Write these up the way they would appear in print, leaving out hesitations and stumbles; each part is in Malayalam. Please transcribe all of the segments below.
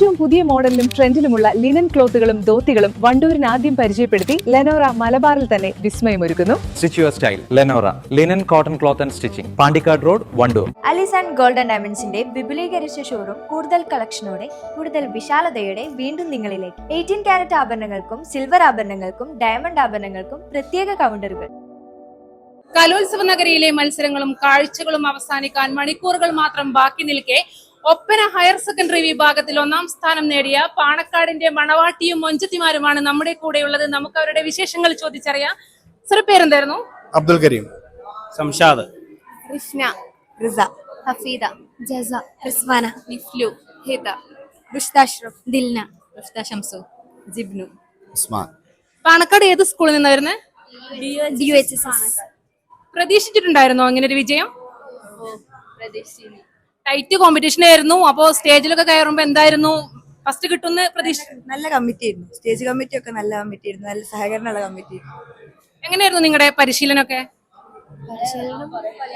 ഏറ്റവും പുതിയ മോഡലിലും ട്രെൻഡിലുമുള്ള ലിനൻ ക്ലോത്തുകളും ധോത്തികളും വണ്ടൂരിന് ആദ്യം പരിചയപ്പെടുത്തി ലെനോറ മലബാറിൽ തന്നെ വിസ്മയമൊരുക്കുന്നു. Stitch your style. Lenora. Linen, cotton cloth and stitching. Pandikad Road, Vandoor. Alis and golden ഡയമണ്ട്സിന്റെ വിപുലീകരിച്ച ഷോറൂം കൂടുതൽ കളക്ഷനോടെ കൂടുതൽ വിശാലതയോടെ വീണ്ടും നിങ്ങളിലേക്ക്. 18 കാരറ്റ് ആഭരണങ്ങൾക്കും സിൽവർ ആഭരണങ്ങൾക്കും ഡയമണ്ട് ആഭരണങ്ങൾക്കും പ്രത്യേക കൗണ്ടറുകൾ. കലോത്സവ നഗരിയിലെ മത്സരങ്ങളും കാഴ്ചകളും അവസാനിക്കാൻ മണിക്കൂറുകൾ മാത്രം ബാക്കി നിൽക്കെ ഒപ്പന ഹയർ സെക്കൻഡറി വിഭാഗത്തിൽ 1ാം സ്ഥാനം നേടിയ പാണക്കാടിന്റെ മണവാട്ടിയും മൊഞ്ചത്തിമാരുമാണ് നമ്മുടെ കൂടെയുള്ളത്. നമുക്ക് അവരുടെ വിശേഷങ്ങൾ ചോദിച്ചറിയാം. സർ, പേരെന്തായിരുന്നു? അബ്ദുൽ കരീം, സംഷാദ്, റിഫ്ന, റിസ, ഹഫീദ, ജസ, റിസ്വാന, നിഫ്ലു, ഹിദ, റുഷ്ദ അഷ്റഫ്, ദിൽന, റുഷ്ദ ഷംസു, ജിബ്നു, ഉസ്മാൻ. പാണക്കാട് ഏത് സ്കൂളിൽ നിന്ന് വരുന്നത്? DUHS. പ്രതീക്ഷിച്ചിട്ടുണ്ടായിരുന്നോ അങ്ങനെ ഒരു വിജയം? ടൈറ്റ് കോമ്പറ്റീഷൻ ആയിരുന്നു. അപ്പോ സ്റ്റേജിലൊക്കെ കയറുമ്പോ എന്തായിരുന്നു ഫസ്റ്റ് കിട്ടുന്ന പ്രതീക്ഷ? നല്ല കമ്മിറ്റി ആയിരുന്നു. സ്റ്റേജ് കമ്മിറ്റി ഒക്കെ നല്ല കമ്മിറ്റി ആയിരുന്നു. നല്ല സഹകരണമുള്ള കമ്മിറ്റി. എങ്ങനെയായിരുന്നു നിങ്ങളുടെ പരിശീലനമൊക്കെ?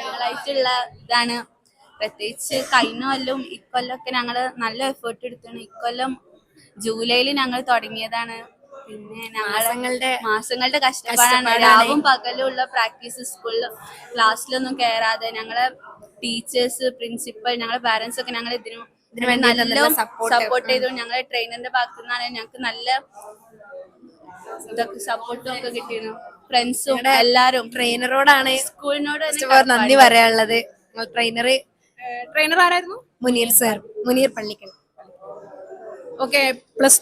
ഞങ്ങളായിട്ടുള്ള ഇതാണ്. പ്രത്യേകിച്ച് കഴിഞ്ഞ കൊല്ലം ഇക്കൊല്ലമൊക്കെ ഞങ്ങള് നല്ല എഫേർട്ട് എടുത്താണ്. ഇക്കൊല്ലം ജൂലൈയിൽ ഞങ്ങൾ തുടങ്ങിയതാണ്. പിന്നെ മാസങ്ങളുടെ കഷ്ടപ്പാടാണ്. രാവും പകലും ഉള്ള പ്രാക്ടീസ്, സ്കൂളിൽ ക്ലാസ്സിലൊന്നും കയറാതെ ഞങ്ങളെ ടീച്ചേഴ്സ്, പ്രിൻസിപ്പൽ, ഞങ്ങളുടെ പാരന്റ്സ് ഒക്കെ ഞങ്ങൾ ഇതിനു നല്ല സപ്പോർട്ട് ചെയ്തു. ഞങ്ങളുടെ ട്രെയിനറിന്റെ ഭാഗത്തു നിന്നാണ് ഞങ്ങൾക്ക് നല്ല ഇതൊക്കെ സപ്പോർട്ടും ഒക്കെ കിട്ടിയിരുന്നു. ഫ്രണ്ട്സും എല്ലാരും. ട്രെയിനറോടാണ് സ്കൂളിനോട് നന്ദി പറയാനുള്ളത്. ട്രെയിനർ ആരായിരുന്നു? Muneer sir, Muneer Pallikkal. Okay, plus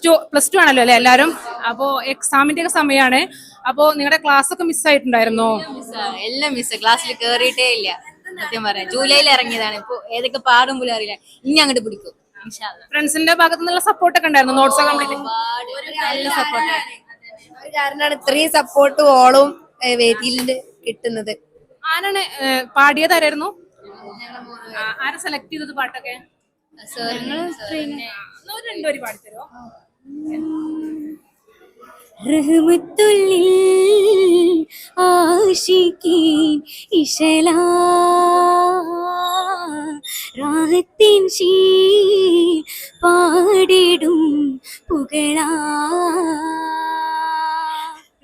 two ആണല്ലോ അല്ലെ എല്ലാരും? അപ്പോ എക്സാമിന്റെ ഒക്കെ സമയമാണ്. അപ്പോ നിങ്ങളുടെ ക്ലാസ് ഒക്കെ മിസ്സായിട്ടുണ്ടായിരുന്നോ? എല്ലാം മിസ്. ക്ലാസ്സിൽ കേറിയിട്ടേ ഇല്ല സത്യം പറയാം. ജൂലൈയിൽ ഇറങ്ങിയതാണ്. ഇപ്പൊ ഏതൊക്കെ പാടും പോലും അറിയില്ല. ഇനി അങ്ങോട്ട് പിടിക്കും. ഫ്രണ്ട്സിന്റെ ഭാഗത്തു നിന്നുള്ള സപ്പോർട്ട് ഒക്കെ ഉണ്ടായിരുന്നു? നോട്ട്സ് കംപ്ലീറ്റ് നല്ല സപ്പോർട്ടാണ്. കാരണമാണ് ഇത്രയും സപ്പോർട്ട് ഓളും വേദിയിൽ കിട്ടുന്നത്. ആരാണ് പാടിയത്? ആരായിരുന്നു? ആരെ സെലക്ട് ചെയ്തത് പാട്ടൊക്കെ? രണ്ടുപേരും പാടിത്തരോ? റഹ്മത്തുല്ലിൽ ആശിഖീൻ ഇശലാ രാഹത്തിൻ ശീൽ പാടിടും പുകളാ.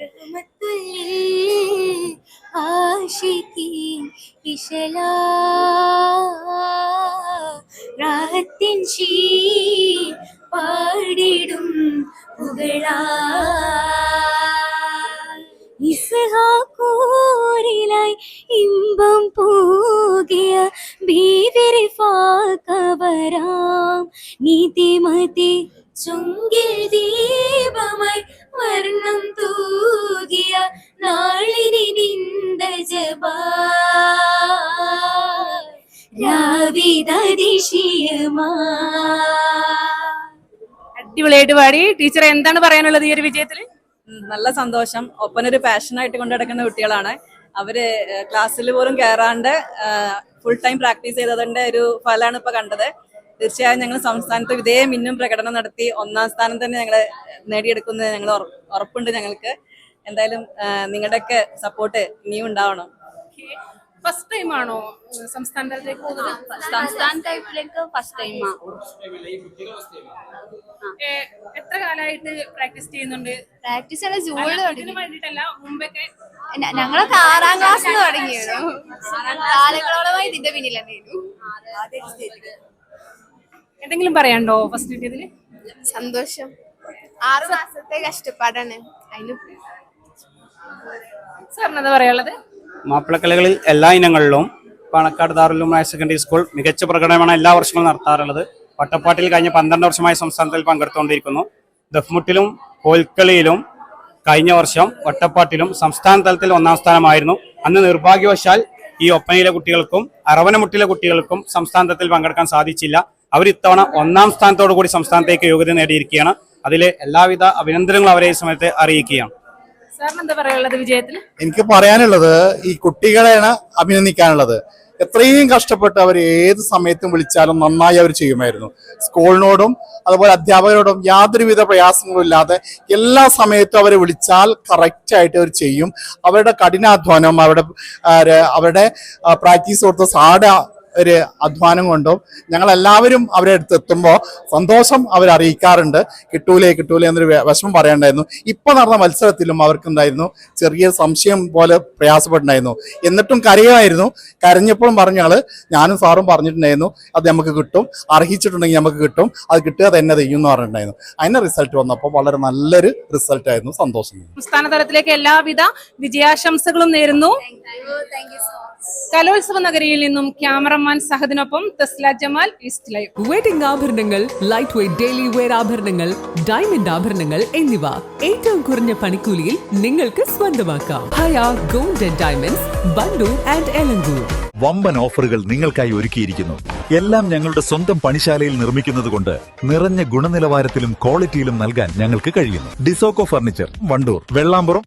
റഹ്മത്തുല്ലിൽ ആശിഖീൻ ഇശലാ രാഹത്തിൻ ശീൽ പാടിടും പുകളാ. ഇസ്ഹാഖൂരിലായി ഇമ്പം പോകിയ ബീവിരിഫാക്കവരാം നീതിമതി ചുങ്കിൽ ദീപമായി വർണ്ണം തൂകിയ നാളിനി നിന്ദ ജബാ രാവിദതിശയമാ. അടിപൊളിയായിട്ട് പാടി. ടീച്ചർ, എന്താണ് പറയാനുള്ളത് ഈ ഒരു വിജയത്തില്? നല്ല സന്തോഷം. ഒപ്പനൊരു പാഷനായിട്ട് കൊണ്ടു നടക്കുന്ന കുട്ടികളാണ് അവര്. ക്ലാസ്സിൽ പോലും കയറാണ്ട് ഫുൾ ടൈം പ്രാക്ടീസ് ചെയ്തതിന്റെ ഒരു ഫലമാണ് ഇപ്പൊ കണ്ടത്. തീർച്ചയായും ഞങ്ങൾ സംസ്ഥാനത്ത് ഇതേ മിന്നും പ്രകടനം നടത്തി 1ാം സ്ഥാനം തന്നെ ഞങ്ങൾ നേടിയെടുക്കുന്നത് ഞങ്ങൾ ഉറപ്പുണ്ട്. ഞങ്ങൾക്ക് എന്തായാലും നിങ്ങളുടെയൊക്കെ സപ്പോർട്ട് ഇനിയും ഉണ്ടാവണം. ഫസ്റ്റ് ടൈം ആണോ സംസ്ഥാന തലത്തിലേക്ക് പോകുന്നത്? സംസ്ഥാന ടൈപ്പിലേക്ക് ഫസ്റ്റ് ടൈമാ. എത്ര കാലമായിട്ട് പ്രാക്ടീസ് ചെയ്യുന്നുണ്ട്? പ്രാക്ടീസ് ഇതിന് വേണ്ടിട്ടല്ല, മുമ്പൊക്കെ? ഞങ്ങളൊക്കെ 6ാം ക്ലാസ്സിൽ തുടങ്ങിയിരുന്നു. കാലങ്ങളോളമായി ഇതിന്റെ പിന്നിലായിരുന്നു. എന്തെങ്കിലും പറയാനുണ്ടോ ഫസ്റ്റ് കിട്ടിയതില്? സന്തോഷം. 6 മാസത്തെ കഷ്ടപ്പാടാണ്. അതിന് സാറിന് എന്താ പറയാനുള്ളത്? മാപ്പിളക്കലകളിൽ എല്ലാ ഇനങ്ങളിലും പാണക്കാട് ദാറുൽ ഹയർ സെക്കൻഡറി സ്കൂൾ മികച്ച പ്രകടനമാണ് എല്ലാ വർഷങ്ങളും നടത്താറുള്ളത്. വട്ടപ്പാട്ടിൽ കഴിഞ്ഞ 12 വർഷമായി സംസ്ഥാനത്തിൽ പങ്കെടുത്തുകൊണ്ടിരിക്കുന്നു. ദഫ്മുട്ടിലും കോൽക്കളിയിലും കഴിഞ്ഞ വർഷം വട്ടപ്പാട്ടിലും സംസ്ഥാന തലത്തിൽ 1ാം സ്ഥാനമായിരുന്നു. അന്ന് നിർഭാഗ്യവശാൽ ഈ ഒപ്പനയിലെ കുട്ടികൾക്കും അറവനമുട്ടിലെ കുട്ടികൾക്കും സംസ്ഥാന തലത്തിൽ പങ്കെടുക്കാൻ സാധിച്ചില്ല. അവർ ഇത്തവണ 1ാം സ്ഥാനത്തോടു കൂടി സംസ്ഥാനത്തേക്ക് യോഗ്യത നേടിയിരിക്കുകയാണ്. അതിലെ എല്ലാവിധ അഭിനന്ദനങ്ങളും അവരെ ഈ സമയത്ത് അറിയിക്കുകയാണ്. സാറിന് എന്താ പറയാനുള്ളത് വിജയത്തിൽ? എനിക്ക് പറയാനുള്ളത് ഈ കുട്ടികളെയാണ് അഭിനന്ദിക്കാനുള്ളത്. എത്രയും കഷ്ടപ്പെട്ട് അവർ ഏത് സമയത്തും വിളിച്ചാലും നന്നായി അവർ ചെയ്യുമായിരുന്നു. സ്കൂളിനോടും അതുപോലെ അധ്യാപകരോടും യാതൊരുവിധ പ്രയാസങ്ങളും ഇല്ലാതെ എല്ലാ സമയത്തും അവരെ വിളിച്ചാൽ കറക്റ്റായിട്ട് അവർ ചെയ്യും. അവരുടെ കഠിനാധ്വാനം, അവരുടെ പ്രാക്ടീസ് കൊടുത്ത സാഡ് ഒരു അധ്വാനം കൊണ്ടും ഞങ്ങളെല്ലാവരും അവരെ അടുത്ത് എത്തുമ്പോൾ സന്തോഷം അവരറിയിക്കാറുണ്ട്. കിട്ടൂലേ എന്നൊരു വിഷമം പറയണ്ടായിരുന്നു. ഇപ്പൊ നടന്ന മത്സരത്തിലും അവർക്കുണ്ടായിരുന്നു ചെറിയ സംശയം പോലെ പ്രയാസപ്പെട്ടുണ്ടായിരുന്നു. എന്നിട്ടും കരയുമായിരുന്നു. കരഞ്ഞപ്പോഴും പറഞ്ഞു ഞാനും സാറും പറഞ്ഞിട്ടുണ്ടായിരുന്നു അത് നമുക്ക് കിട്ടും, അർഹിച്ചിട്ടുണ്ടെങ്കിൽ നമുക്ക് കിട്ടും, അത് കിട്ടുക തന്നെ ചെയ്യും എന്ന് പറഞ്ഞിട്ടുണ്ടായിരുന്നു. അതിന്റെ റിസൾട്ട് വന്നപ്പോൾ വളരെ നല്ലൊരു റിസൾട്ട് ആയിരുന്നു. സന്തോഷം. സംസ്ഥാന തലത്തിലേക്ക് എല്ലാവിധ വിജയാശംസകളും നേരുന്നു. കലോത്സവ നഗരിയിൽ നിന്നും ക്യാമറമാൻ സഹദിനൊപ്പം Tasla Jamal, east live. Wedding ആഭരണങ്ങൾ, ലൈറ്റ് വെയ്റ്റ് ഡെയിലി വെയർ ആഭരണങ്ങൾ, ഡയമണ്ട് ആഭരണങ്ങൾ എന്നിവ ഏറ്റവും കുറഞ്ഞ പണിക്കൂലിയിൽ നിങ്ങൾക്ക് സ്വന്തമാക്കാം. Haya gold and diamonds, Vandoor and Elankur. വമ്പൻ ഓഫറുകൾ നിങ്ങൾക്കായി ഒരുക്കിയിരിക്കുന്നു. എല്ലാം ഞങ്ങളുടെ സ്വന്തം പണിശാലയിൽ നിർമ്മിക്കുന്നത് കൊണ്ട് നിറഞ്ഞ ഗുണനിലവാരത്തിലും ക്വാളിറ്റിയിലും നൽകാൻ ഞങ്ങൾക്ക് കഴിയുന്നു. ഡിസോക്കോ ഫർണിച്ചർ, വണ്ടൂർ, വെള്ളാമ്പുറം,